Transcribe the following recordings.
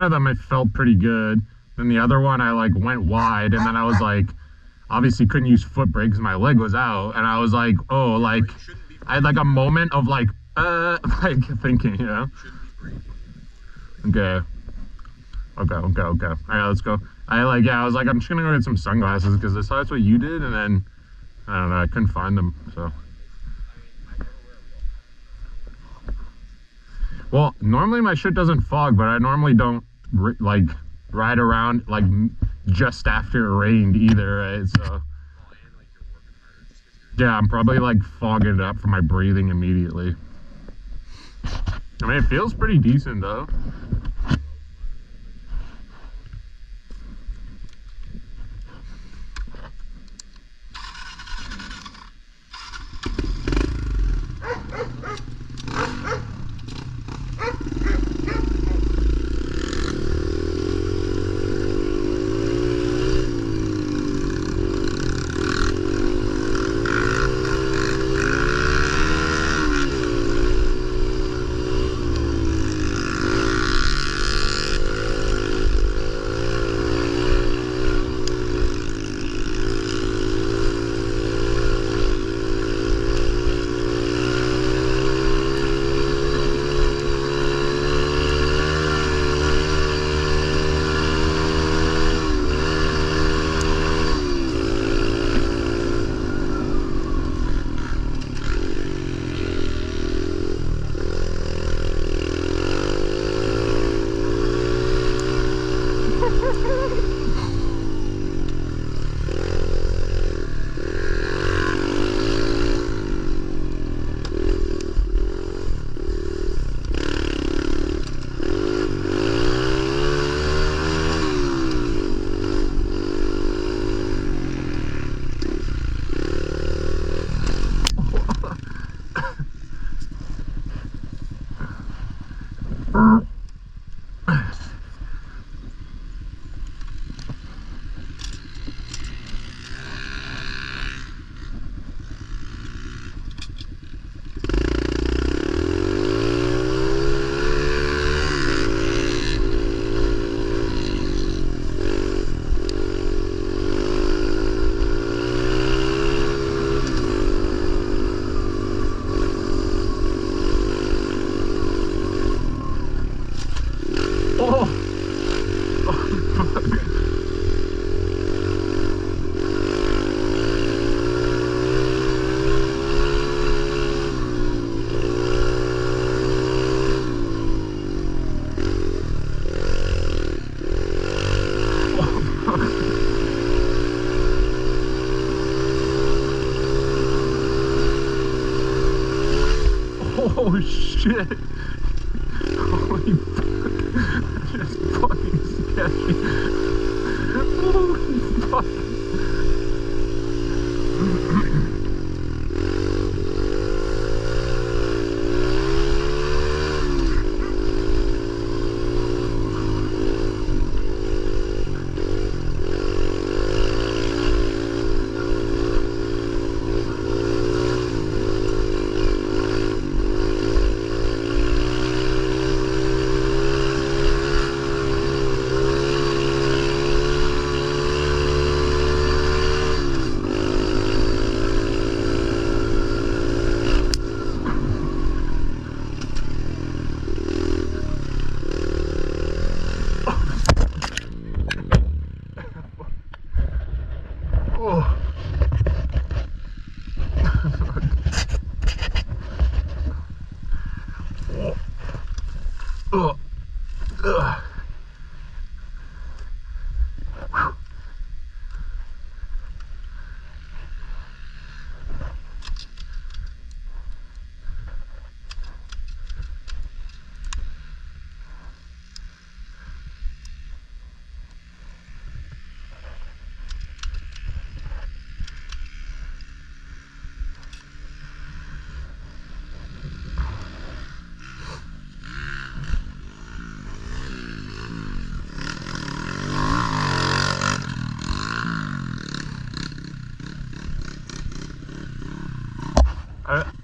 of them it felt pretty good. Then the other one I like went wide, and then I was like, obviously couldn't use foot brake because my leg was out, and I was like, oh, like I had like a moment of like like thinking, you know. Okay. All right, let's go. I was like, I'm just gonna go get some sunglasses because I saw that's what you did, and then I don't know, I couldn't find them, so. Well, normally my shit doesn't fog, but I normally don't like ride around like just after it rained either, right? So yeah, I'm probably like fogging it up from my breathing immediately. I mean, it feels pretty decent though. Oh shit! Holy fuck! Just fucking sketchy. Holy fuck!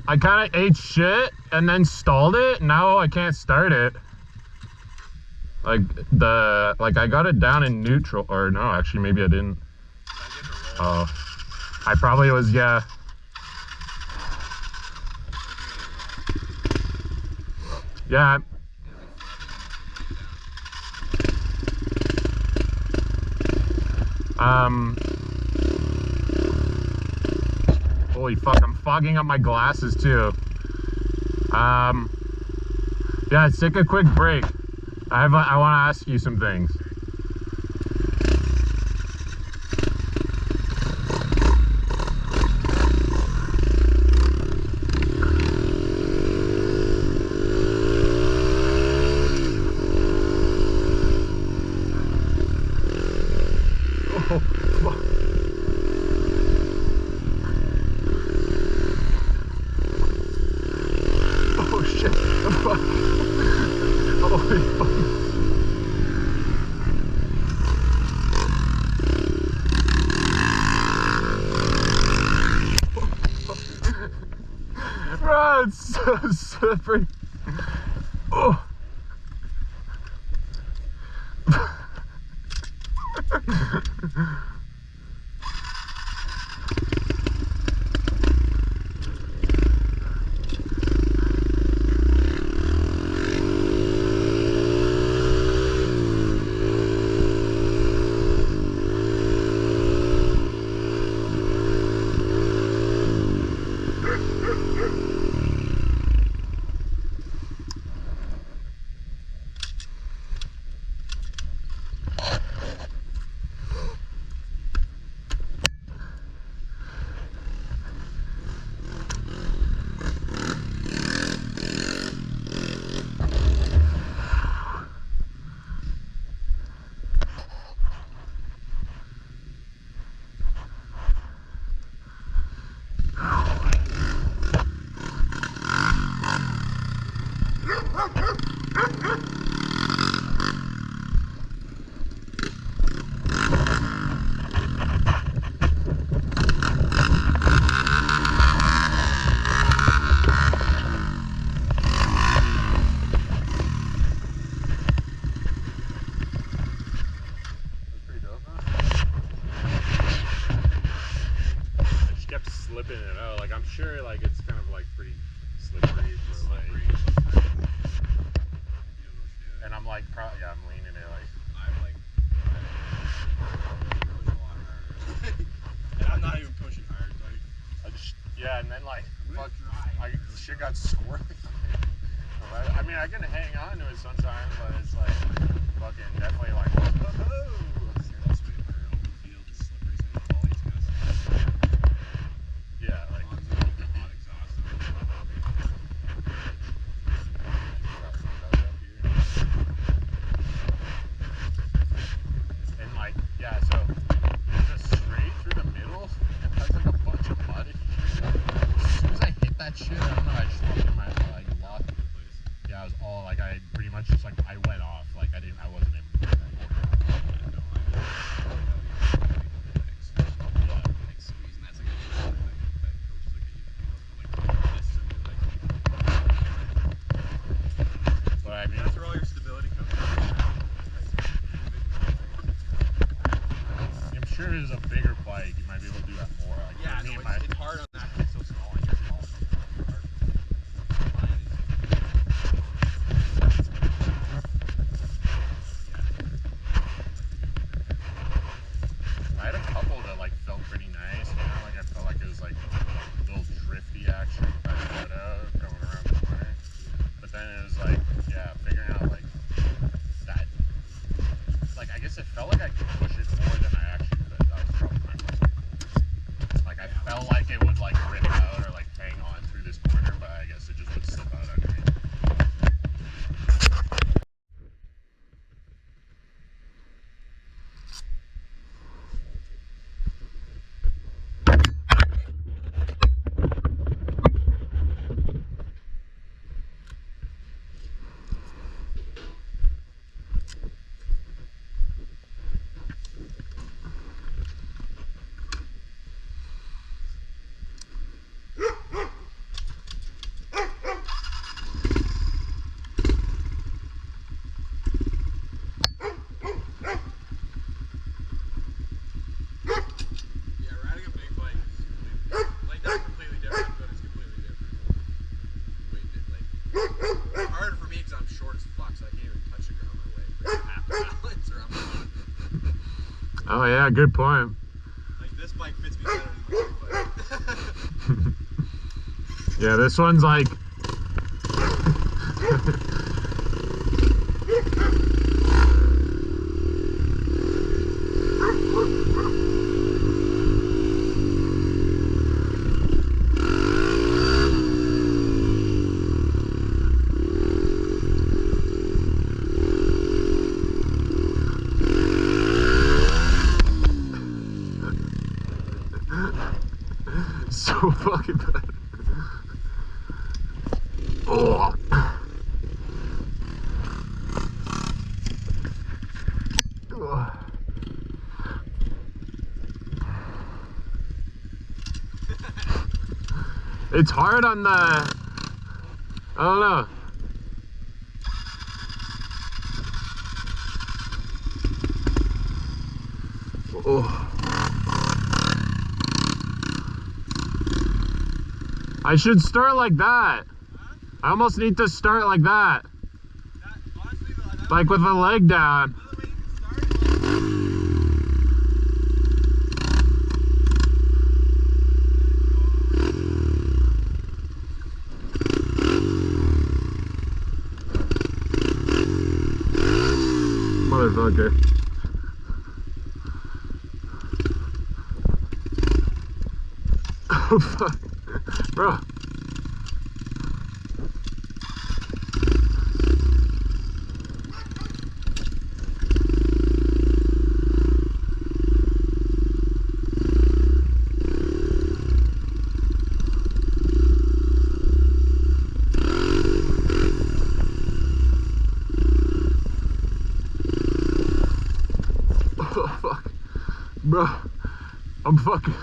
I kind of ate shit and then stalled it. Now I can't start it. Like I got it down in neutral, or no, actually maybe I didn't. Oh, I probably was, yeah. Yeah. Holy fuck, I'm fogging up my glasses too. Yeah, let's take a quick break. I want to ask you some things. Oh shit. Holy fuck. Bro, it's so slippery. Oh. Slipping it out, like I'm sure like it's kind of like pretty slippery, but like, and I'm like probably, yeah, I'm leaning it like I'm like pushing a lot harder. And I'm not even pushing hard, like I just, yeah, and then like fuck, dry. the shit got squirrely. I mean I can hang on to it sometimes, but it's like fucking definitely like whoa. Yeah, like and like, yeah, so there's a straight through the middle and has like a bunch of mud. As soon as I hit that shit, I don't know, I just fucking my like lost the place. Yeah, it was all like I pretty much just like I went off, like I wasn't able to do that. But I mean, that's where all your stability comes from. I'm sure there's a bigger bike, you might be able to do that more. Like, Yeah, me no, and it's hard on that. It's so small and you're small. I had a couple that like felt pretty nice, you know, like I felt like it was like a little drifty action with that foot out going around the corner. But then it was like, yeah, figuring out like that, like I guess it felt like I could push it more than I actually could. That was probably my mistake. Like I felt like it would like Oh yeah, good point. Like this bike fits me better than this bike. Yeah, this one's like so fucking bad. Oh. It's hard on the, I don't know. Oh. I should start like that. I almost need to start like that. Honestly, Like with the leg down. Motherfucker. Oh fuck. Bro. Oh fuck. Bro. I'm fucking.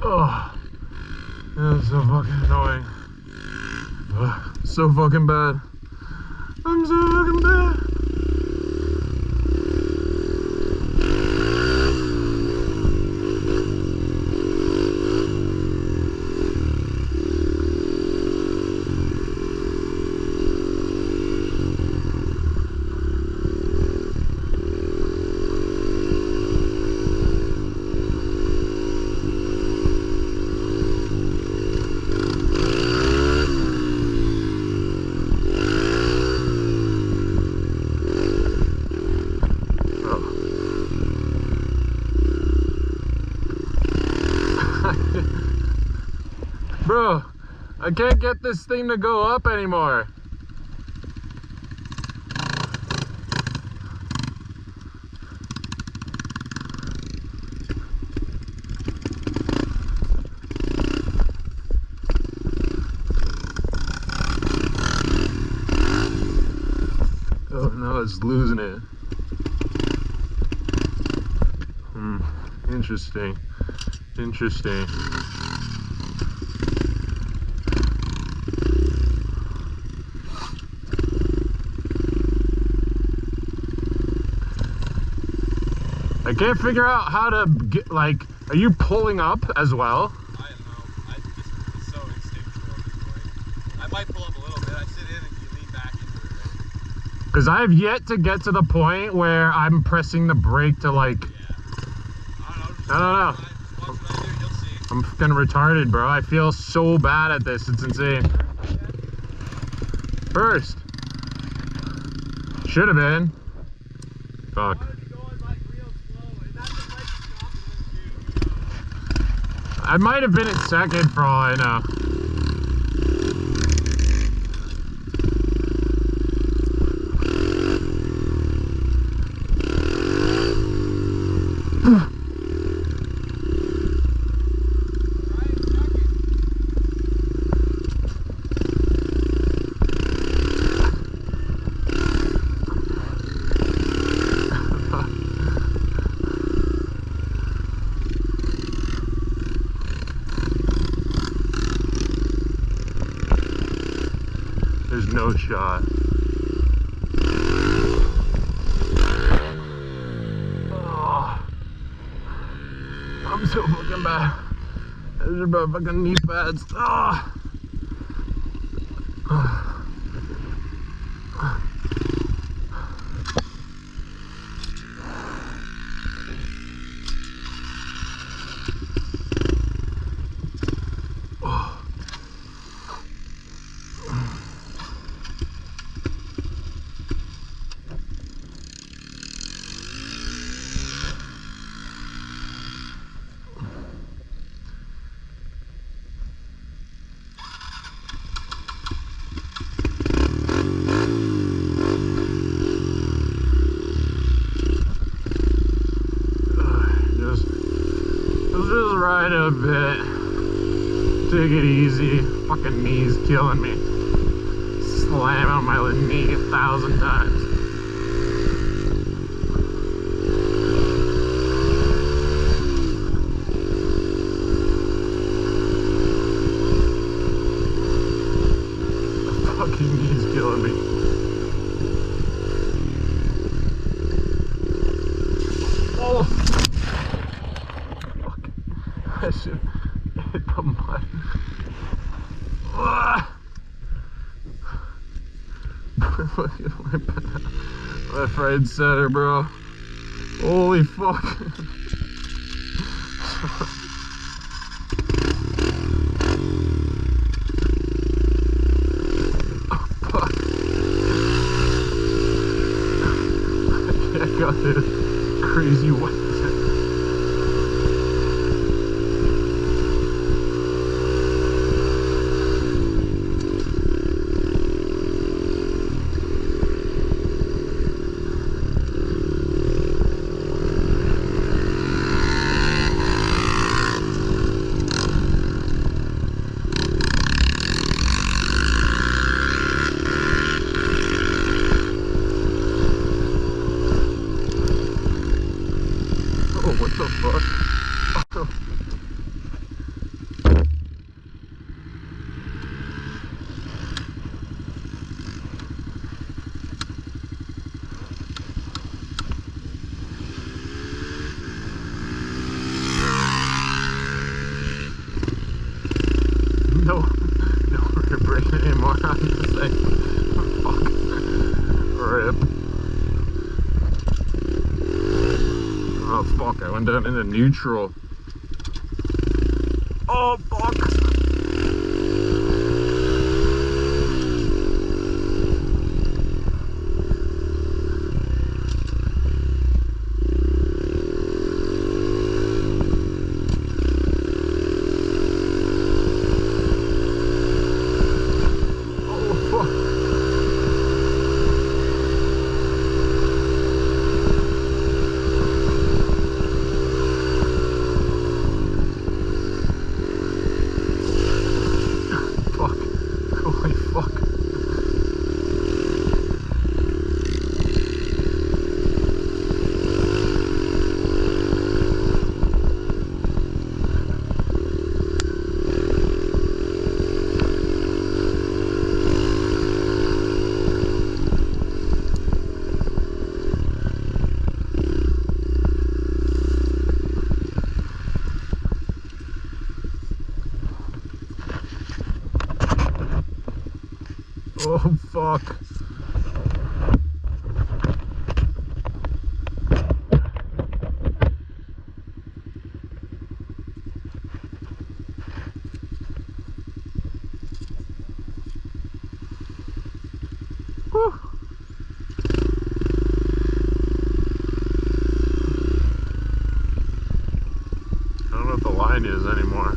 Oh, that's so fucking annoying. Ugh, so fucking bad. I'm so fucking bad. Bro, I can't get this thing to go up anymore. Oh no, it's losing it. Interesting. Interesting. I can't figure out how to get, like, are you pulling up as well? I don't know. It's so instinctual at this point. I might pull up a little bit. I sit in and you lean back into it, right? Because I have yet to get to the point where I'm pressing the brake to, like, Yeah. I don't know. Just watch what I do, you'll see. I'm fucking retarded, bro. I feel so bad at this. It's insane. First. Should have been. Fuck. Going like real I might have been in second for all I know. There's no shot. Oh, I'm so fucking bad. Those are about fucking knee pads. Oh. Just ride a bit. Take it easy. Fucking knees killing me. Slam on my knee 1,000 times. Fucking knees killing me. Oh! Fuck. I should hit the mud. Ah! Left, right, center, bro. Holy fuck. I got this crazy wet. What the fuck? No rear brake anymore on this thing. Fuck. Rip. Oh fuck, I went down into neutral. Oh fuck! Oh fuck! Holy fuck. Oh fuck. Whew. I don't know what the line is anymore.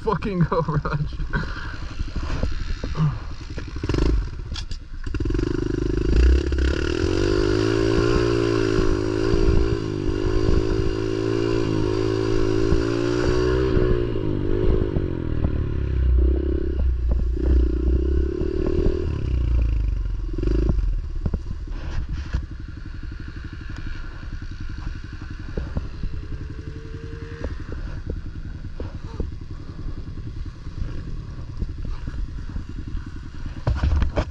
fucking go, Rush.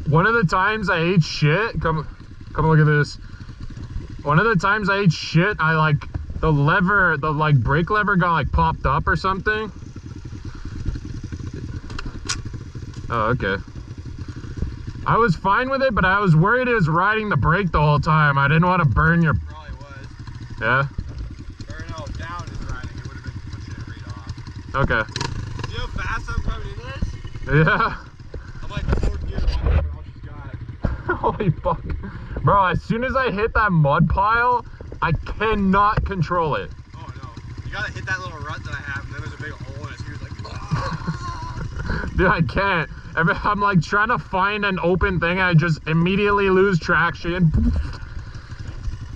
One of the times I ate shit, come look at this. One of the times I ate shit, I like, the lever, the like brake lever got like popped up or something. Oh, okay. I was fine with it, but I was worried it was riding the brake the whole time. I didn't want to burn your... Probably was. Yeah? Or no, down is riding. It would have been pushing it right off. Okay. See how fast I'm coming in this? Yeah. I'm like 4 gears off, but all she's got. Holy fuck. Bro, as soon as I hit that mud pile, I cannot control it. Oh no. You gotta hit that little rut that I have, and then there's a big hole, and it's here like... Dude, I can't. I'm like trying to find an open thing, I just immediately lose traction.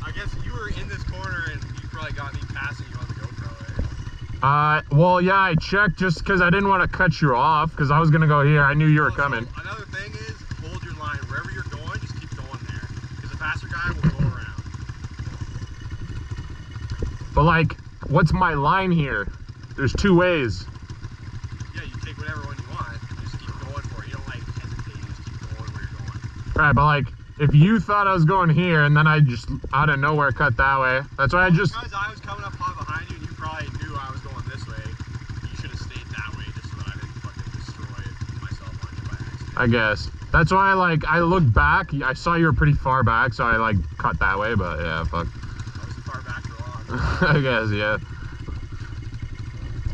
I guess you were in this corner, and you probably got me passing you on the GoPro, eh? Well, yeah, I checked just because I didn't want to cut you off, because I was going to go here. I knew you were coming. So another thing is, hold your line. Wherever you're going, just keep going there. Because the faster guy will go around. But like, what's my line here? There's 2 ways. Yeah, you take whatever one you want. Just keep going for it. You don't like hesitate. You just keep going where you're going. Right, but like, if you thought I was going here, and then I just, out of nowhere, cut that way. That's why I just... Because I was coming up hot behind you, and you probably knew I was going this way. You should have stayed that way, just so that I didn't fucking destroy myself on you by accident. I guess. That's why I looked back. I saw you were pretty far back, so I like cut that way, but yeah, fuck. I was far back for long. I guess, yeah.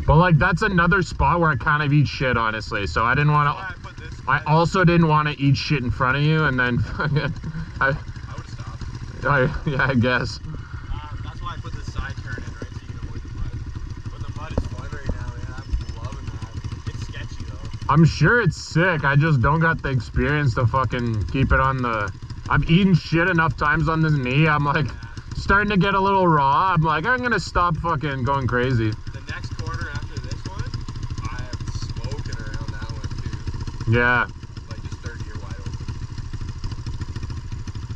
But like, that's another spot where I kind of eat shit, honestly. So I didn't want to... I also didn't want to eat shit in front of you, and then fucking... I would have stopped. Yeah, I guess. That's why I put this side turn in, right, so you can avoid the mud. But the mud is fun right now, man. I'm loving that. It's sketchy, though. I'm sure it's sick. I just don't got the experience to fucking keep it on the... I've eaten shit enough times on this knee. I'm like, starting to get a little raw. I'm like, I'm gonna stop fucking going crazy. The next corner after this one, I am smoking around that one, too. Yeah. Like, just 30 or wide open.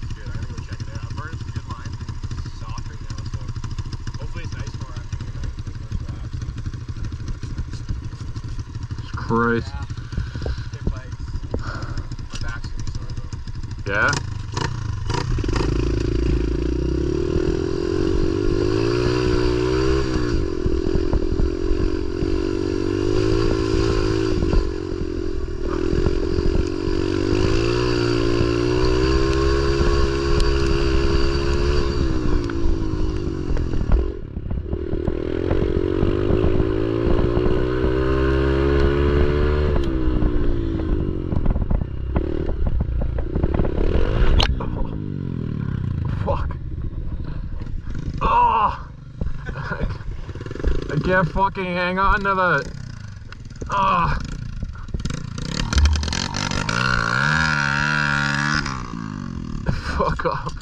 It's good. I'm gonna go check it out. I'm burning some good lines and it's soft right now, so hopefully it's nice for after the night. Christ. Yeah. Hip legs. My back's gonna be sore, though. Yeah? I can't fucking hang on to the... Fuck off.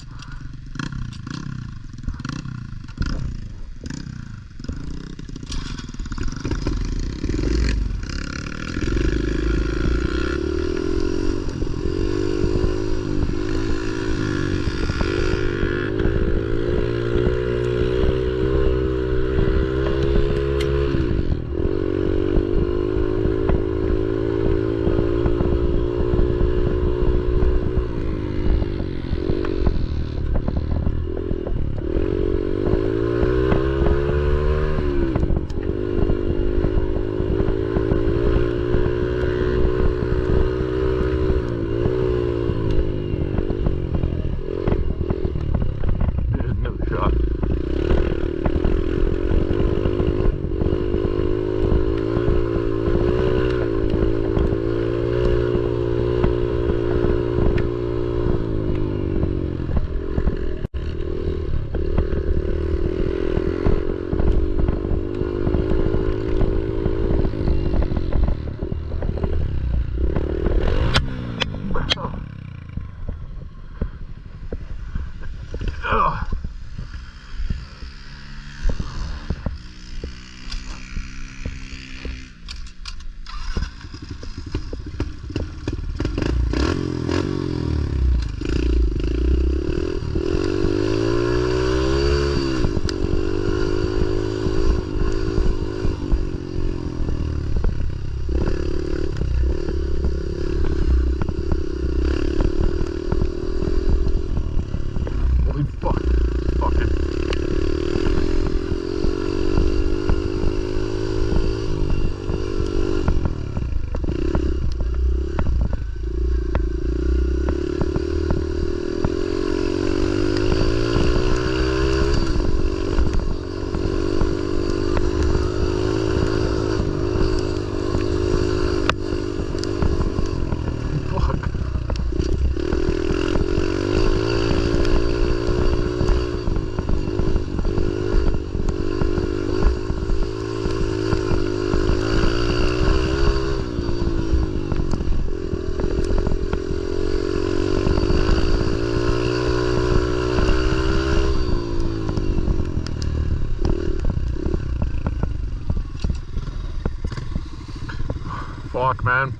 Fuck, man.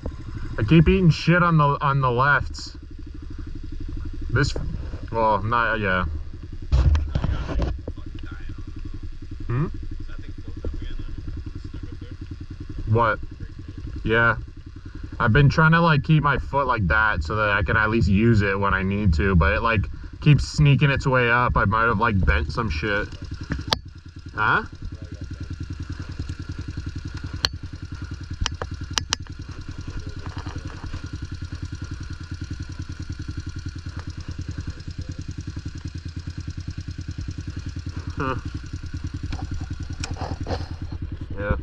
I keep eating shit on the lefts. This, well, not, yeah. Hmm? What? Yeah. I've been trying to like keep my foot like that so that I can at least use it when I need to, but it like keeps sneaking its way up. I might have like bent some shit. Huh? Huh. Yeah.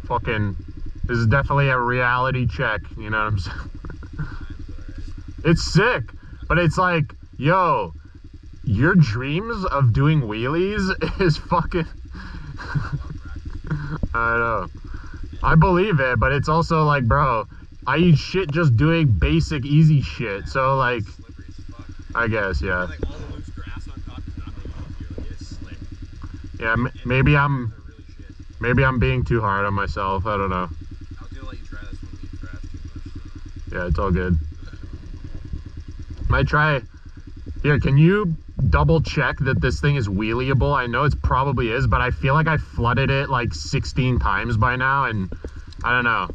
Fucking, this is definitely a reality check, you know what I'm saying? It's sick, but it's like, yo, your dreams of doing wheelies is fucking, I know. I believe it, but it's also like, bro, I eat shit just doing basic, easy shit, so like, I guess, yeah. Like all the loose grass on top is not making it easier, like it is slick. Yeah, And maybe the I'm, tires are really shit. maybe I'm being too hard on myself, I don't know. I was gonna let you try this one, but you crashed too much. Yeah, it's all good. Might try. Here, can you double check that this thing is wheelieable? I know it probably is, but I feel like I flooded it like 16 times by now, and I don't know.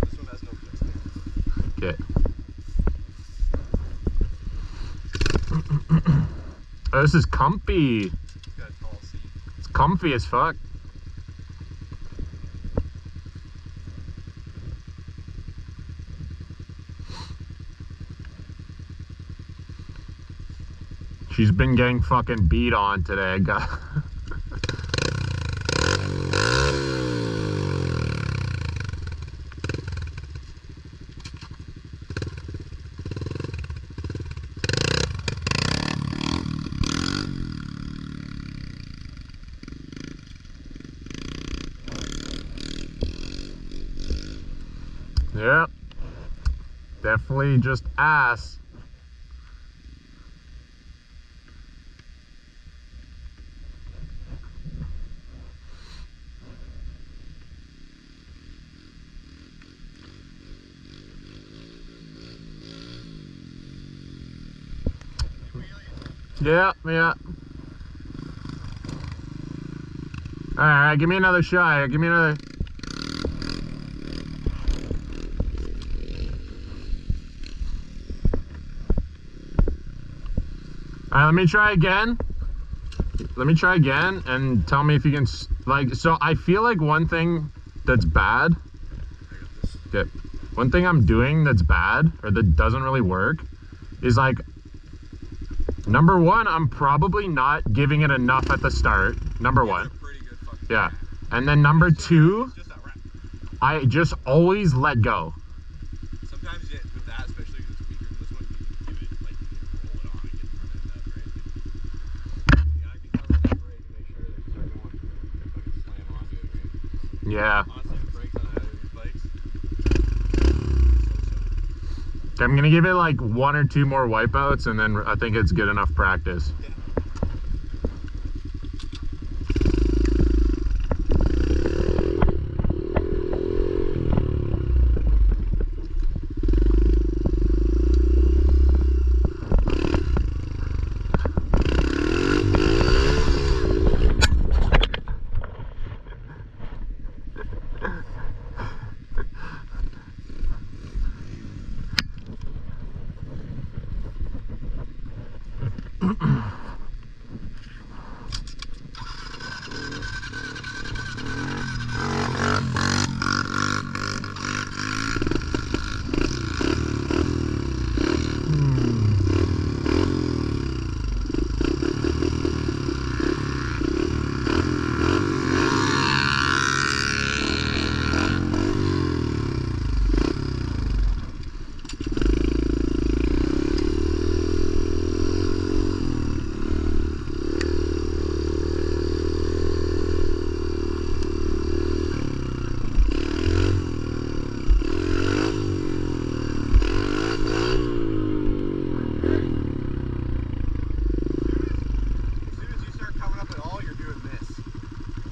This one has no kickstand. Okay. Oh, this is comfy. It's got a tall seat. It's comfy as fuck. She's been getting fucking beat on today. Yeah. Definitely just ass. Yeah, yeah. Alright, give me another shot. Give me another. Alright, let me try again. Let me try again and tell me if you can, like, so I feel like one thing that's bad. Okay. One thing I'm doing that's bad, or that doesn't really work, is like, number one, I'm probably not giving it enough at the start. Number one. Yeah. And then number two, I just always let go. Sometimes with that, especially if it's weaker than this one, you can give it, like, you can roll it on and get the front end up, right? Yeah, I can cover that brake and make sure that I don't want to fucking slam onto it, right? Yeah. Honestly, the brakes on either of these bikes, so. I'm gonna give it like 1 or 2 more wipeouts, and then I think it's good enough practice. Yeah.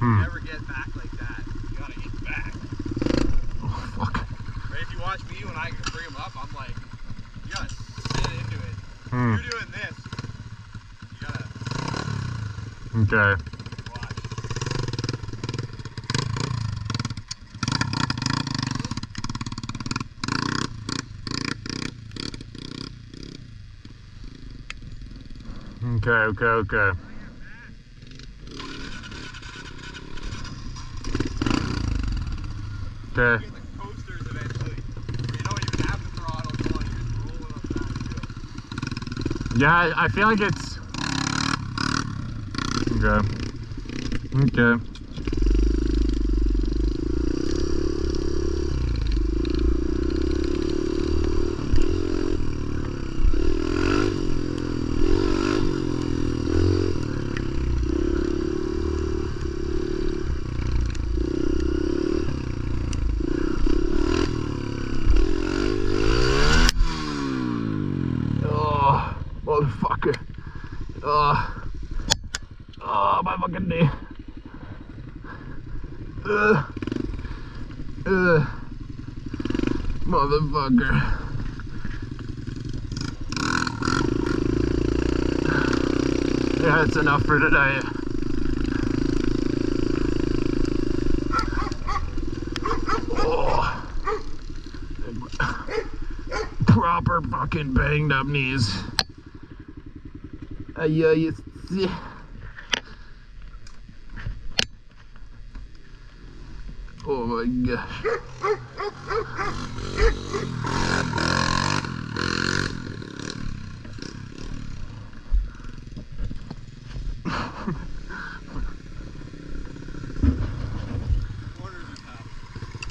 Never get back like that. You watch me when I bring them up. I'm like, you gotta sit into it. Hmm. You're doing this. You gotta Okay. watch. Okay. Okay. You get the coasters eventually. Where you don't even have the throttle going. You're just rolling up that Yeah, I feel like it's okay. Oh, motherfucker. Oh, my fucking knee. Motherfucker. Yeah, it's enough for today. Oh. Proper fucking banged up knees. You see. Oh my gosh.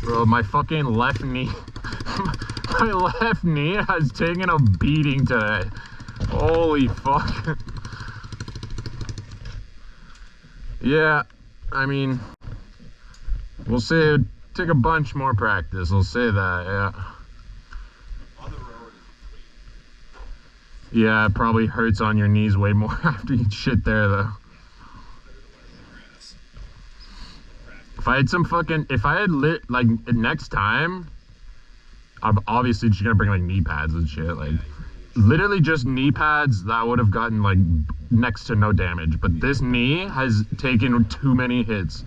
Bro, my fucking left knee. My left knee has taken a beating today. Holy fuck. Yeah, I mean, we'll say it'd take a bunch more practice. We'll say that, yeah. On the road. Yeah, it probably hurts on your knees way more after you shit there, though. If I had some fucking, if I had lit, like, next time, I'm obviously just gonna bring, like, knee pads and shit, like, literally just knee pads, that would have gotten, like, next to no damage, but this knee has taken too many hits.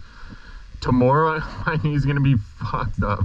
Tomorrow, my knee's gonna be fucked up.